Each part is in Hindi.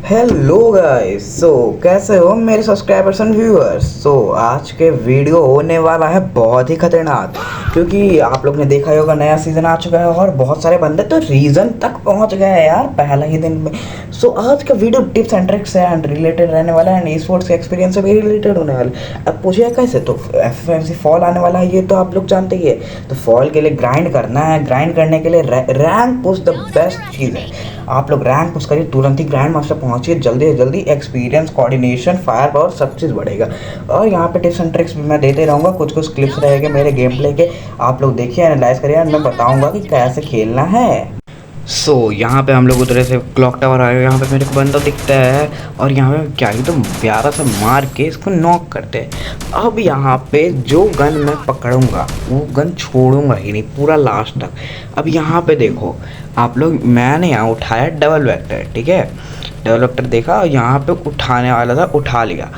Hello guys. कैसे हो मेरे सब्सक्राइबर्स एंड व्यूअर्स। आज के वीडियो होने वाला है बहुत ही खतरनाक, क्योंकि आप लोग ने देखा ही होगा नया सीज़न आ चुका है और बहुत सारे बंदे तो रीजन तक पहुंच गए हैं यार पहला ही दिन में। आज का वीडियो टिप्स एंड ट्रिक्स है एंड रिलेटेड रहने वाला है एंड ई स्पोर्ट्स के एक्सपीरियंस से भी रिलेटेड होने वाला है। अब पूछिए कैसे, तो एफएफएमसी फॉल आने वाला है, ये तो आप लोग जानते ही है। तो फॉल के लिए ग्राइंड करना है, ग्राइंड करने के लिए रैंक पुश द बेस्ट चीज़ है। आप लोग रैंक पुश करिए, तुरंत ही ग्रैंड मास्टर पहुंचिए, जल्दी से जल्दी एक्सपीरियंस, कोऑर्डिनेशन, फायर पावर सब चीज़ बढ़ेगा। और यहाँ पे टिप्स एंड ट्रिक्स भी मैं देते रहूँगा, कुछ कुछ क्लिप्स रहेंगे मेरे गेम प्ले के, आप लोग देखिए, एनालाइज करिए और मैं बताऊँगा कि कैसे खेलना है। यहाँ पे हम लोग उतरे थे, क्लॉक टावर आए, यहाँ पे मेरे को बंदा दिखता है और यहाँ पे क्या ही तो प्यारा सा मार के इसको नॉक करते हैं। अब यहाँ पे जो गन मैं पकड़ूंगा वो गन छोड़ूंगा ही नहीं पूरा लास्ट तक। अब यहाँ पे देखो आप लोग, मैंने यहाँ उठाया डबल वेक्टर, ठीक है, डबल वेक्टर देखा और यहाँ पे उठाने वाला था, उठा लिया।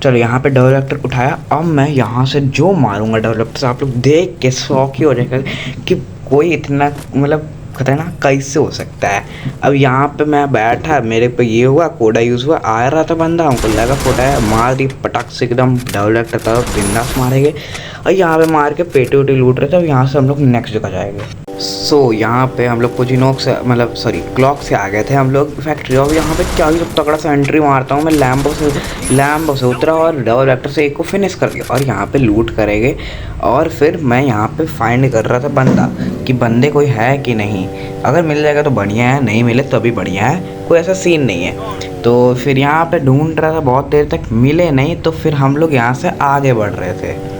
चलो यहाँ पे डबल वेक्टर उठाया, अब मैं यहाँ से जो मारूंगा डबल वेक्टर से, आप लोग देख के शौक ही हो जाएगा कि कोई इतना मतलब खतरनाक कैसे हो सकता है। अब यहाँ पे मैं बैठा, मेरे पे ये हुआ, कोडा यूज़ हुआ, आ रहा था बंदा, हमको लगा फोटा है, मार दी पटक से एकदम डबल वेक्टर तरफ बिंदास मारेंगे। और यहाँ पे मार के पेटी वेटी लूट रहे थे। अब यहाँ से हम लोग नेक्स्ट जगह जाएंगे। यहाँ पे हम लोग पोजिनोक से, मतलब सॉरी क्लॉक से आ गए थे हम लोग फैक्ट्री। और यहाँ पे क्या ही तगड़ा सा एंट्री मारता हूँ मैं, लैम्बो से उतरा और डबल वेक्टर से एक को फिनिश कर दिया। और यहाँ पे लूट करेंगे और फिर मैं यहाँ पे फाइंड कर रहा था बंदा कि बंदे कोई है कि नहीं, अगर मिल जाएगा तो बढ़िया है, नहीं मिले तो भी बढ़िया है, कोई ऐसा सीन नहीं है। तो फिर यहाँ पे ढूंढ रहा था बहुत देर तक, मिले नहीं, तो फिर हम लोग यहाँ से आगे बढ़ रहे थे।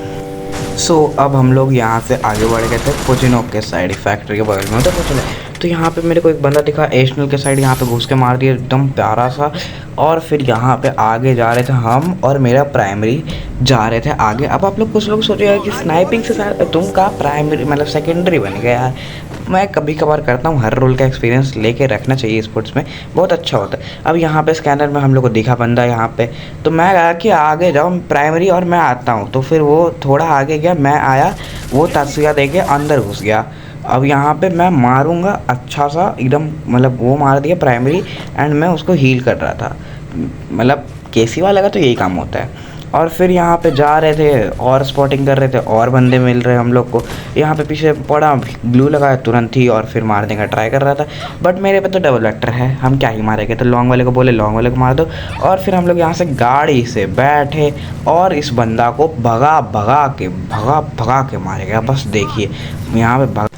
अब हम लोग यहाँ से आगे बढ़ गए थे पोजिनोक के साइड, फैक्ट्री के बगल में तो कुछ नहीं। तो यहाँ पे मेरे को एक बंदा दिखा एशनल के साइड, यहाँ पे घुस के मार दिया एकदम प्यारा सा। और फिर यहाँ पे आगे जा रहे थे हम और मेरा प्राइमरी जा रहे थे आगे। अब आप लोग कुछ लोग सोचेगा कि स्नाइपिंग से तुम का प्राइमरी मतलब सेकेंडरी बन गया यार। मैं कभी कभार करता हूँ, हर रोल का एक्सपीरियंस लेके रखना चाहिए स्पोर्ट्स में, बहुत अच्छा होता है। अब यहाँ पे स्कैनर में हम लोग को दिखा बंदा यहाँ पे, तो मैं कहा कि आगे जाओ प्राइमरी और मैं आता हूँ। तो फिर वो थोड़ा आगे गया, मैं आया, वो तस्वीर दे के अंदर घुस गया। अब यहाँ पे मैं मारूंगा अच्छा सा एकदम, मतलब वो मार दिया प्राइमरी एंड मैं उसको हील कर रहा था, मतलब केसी वाला का तो यही काम होता है। और फिर यहाँ पे जा रहे थे और स्पॉटिंग कर रहे थे और बंदे मिल रहे हम लोग को। यहाँ पे पीछे पड़ा, ग्लू लगाया तुरंत ही और फिर मारने का ट्राई कर रहा था, बट मेरे पे तो डबल वेक्टर है, हम क्या ही मारेंगे। तो लॉन्ग वाले को बोले लॉन्ग वाले को मार दो। और फिर हम लोग यहाँ से गाड़ी से बैठे और इस बंदा को भगा भगा के मारेगा। बस देखिए यहाँ पे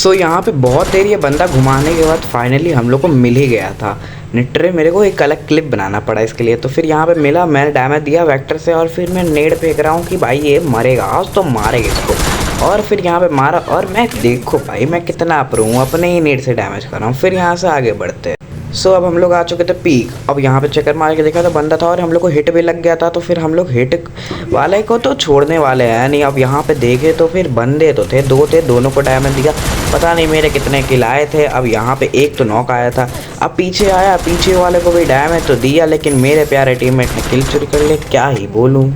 यहाँ पे बहुत देर ये बंदा घुमाने के बाद फाइनली हम लोग को मिल ही गया था। निट्रे मेरे को एक अलग क्लिप बनाना पड़ा इसके लिए। तो फिर यहाँ पे मिला, मैंने डैमेज दिया वेक्टर से और फिर मैं नेड फेंक रहा हूँ कि भाई ये मरेगा आज तो मारेगा इसको। और फिर यहाँ पे मारा और मैं देखो भाई मैं कितना प्रो हूँ, अपने ही नेड से डैमेज कर रहा हूँ। फिर यहाँ से आगे बढ़ते हैं। अब हम लोग आ चुके थे पीक। अब यहाँ पे चक्कर मार के देखा तो बंदा था और हम लोग को हिट भी लग गया था। तो फिर हम लोग हिट वाले को तो छोड़ने वाले हैं नहीं। अब यहाँ पे देखे तो फिर बंदे तो थे, दो थे, दोनों को डैमेज दिया, पता नहीं मेरे कितने किल आए थे। अब यहाँ पे एक तो नॉक आया था, अब पीछे आया, पीछे वाले को भी डैमेज तो दिया, लेकिन मेरे प्यारे टीममेट ने किल चोरी कर लिया, क्या ही बोलूँ।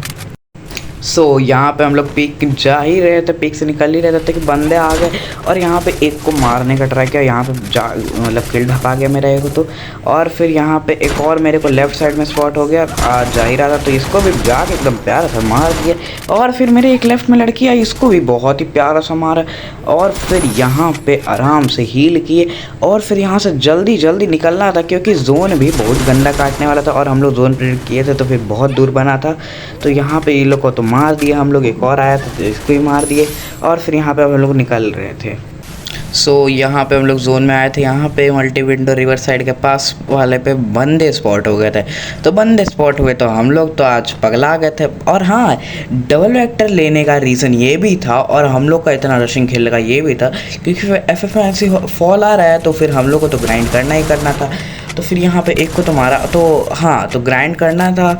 यहाँ पे हम लोग पीक जा ही रहे थे, पीक से निकल ही रहे थे कि बंदे आ गए और यहाँ पे एक को मारने का ट्राई किया। यहाँ पे मतलब किल ढपा गया मेरा एक तो। और फिर यहाँ पे एक और मेरे को लेफ्ट साइड में स्पॉट हो गया, जा ही रहा था, तो इसको भी जाके एकदम प्यारा सा मार दिया। और फिर मेरे एक लेफ्ट में लड़की आई, इसको भी बहुत ही प्यारा सा मारा। और फिर यहाँ पे आराम से हील किए और फिर यहाँ से जल्दी जल्दी निकलना था, क्योंकि जोन भी बहुत गंदा काटने वाला था और हम लोग जोन प्रेडिक्ट किए थे तो फिर बहुत दूर बना था। तो यहाँ पे ये लोग को तो मार दिया हम लोग, एक और आया था तो इसको ही मार दिए। और फिर यहाँ पे हम लोग निकल रहे थे। यहाँ पे हम लोग जोन में आए थे, यहाँ पे मल्टी विंडो रिवर साइड के पास वाले पे बंदे स्पॉट हो गए थे। तो बंदे स्पॉट हुए तो हम लोग तो आज पगला गए थे। और हाँ, डबल वेक्टर लेने का रीज़न ये भी था और हम लोग का इतना रशिंग खेलने का ये भी था, क्योंकि एफएफएमसी फॉल आ रहा है तो फिर हम लोग को तो ग्राइंड करना ही करना था। तो फिर यहाँ पे एक को तो मारा, तो हाँ, तो ग्राइंड करना था।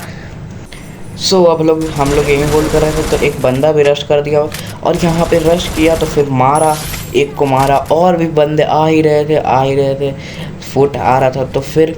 अब हम लोग यही होल्ड कर रहे थे तो एक बंदा भी रश कर दिया और यहाँ पे रश किया तो फिर मारा, एक को मारा और भी बंदे आ ही रहे थे। फुट आ रहा था। तो फिर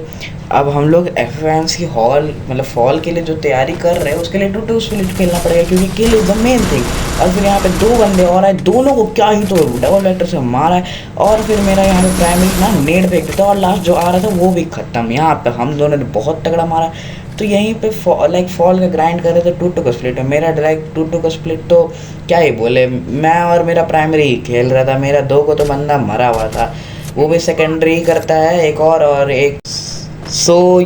अब हम लोग FMC हॉल मतलब फॉल के लिए जो तैयारी कर रहे हैं उसके लिए 2-2 स्प्लिट खेलना पड़ेगा, क्योंकि किल इज द मेन थिंग। और फिर यहाँ पे 2 बंदे और आए, दोनों को क्या ही तो डबल वेक्टर से मारा है। और फिर मेरा यहाँ पे प्राइमरी ना नेड फेंक देता, और लास्ट जो आ रहा था वो भी खत्म। यहाँ पे हम दोनों ने बहुत तगड़ा मारा। तो यहीं पे फॉल का ग्राइंड कर रहे थे, 2-2 का स्प्लिट है मेरा डायरेक्ट 2-2 का स्प्लिट। तो क्या ही बोले, मैं और मेरा प्राइमरी खेल रहा था, मेरा 2 को तो बंदा मरा हुआ था, वो भी सेकेंडरी करता है एक और एक।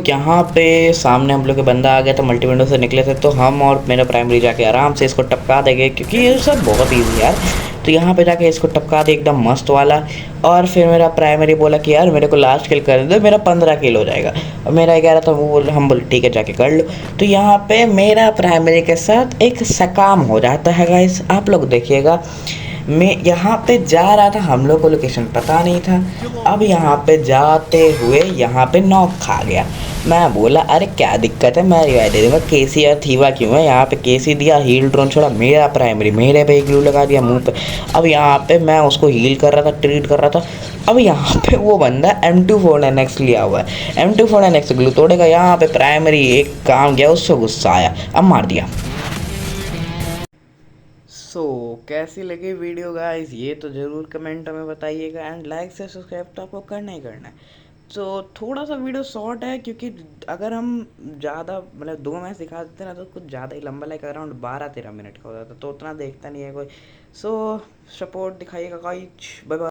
यहाँ पे सामने हम लोग के बंदा आ गया था, मल्टी विंडो से निकले थे, तो हम और मेरा प्राइमरी जाके आराम से इसको टपका देंगे, क्योंकि ये सब बहुत ईजी यार। तो यहाँ पे जाके इसको टपका दे एकदम मस्त वाला। और फिर मेरा प्राइमरी बोला कि यार मेरे को लास्ट किल कर दो, मेरा 15 किल हो जाएगा। और मेरा 11 था, वो हम बोले ठीक है जाके कर लो। तो यहाँ पे मेरा प्राइमरी के साथ एक सकाम हो जाता है गाइस, आप लोग देखिएगा। मैं यहाँ पे जा रहा था, हम लोग को लोकेशन पता नहीं था। अब यहाँ पे जाते हुए यहाँ पे नॉक खा गया। मैं बोला अरे क्या दिक्कत है, मैं रिवाइव दे दूँगा। केसी और थीवा क्यों है, यहाँ पे केसी दिया, हील ड्रोन छोड़ा, मेरा प्राइमरी मेरे पे ग्लू लगा दिया मुंह पे। अब यहाँ पे मैं उसको हील कर रहा था, ट्रीट कर रहा था। अब यहाँ पे वो बंदा M24NX लिया हुआ है, M24NX ग्लू तोड़ेगा। यहाँ पे प्राइमरी एक काम गया, उससे गुस्सा आया, अब मार दिया। कैसी लगी वीडियो गाइस, ये तो ज़रूर कमेंट में बताइएगा। एंड लाइक से सब्सक्राइब तो आपको करना ही करना है। तो थोड़ा सा वीडियो शॉर्ट है, क्योंकि अगर हम ज़्यादा मतलब 2 मैच दिखा देते ना तो कुछ ज़्यादा ही लंबा, लाइक अराउंड 12-13 मिनट का हो जाता, तो उतना देखता नहीं है कोई। सपोर्ट दिखाइएगा गाइस, बाय बाय।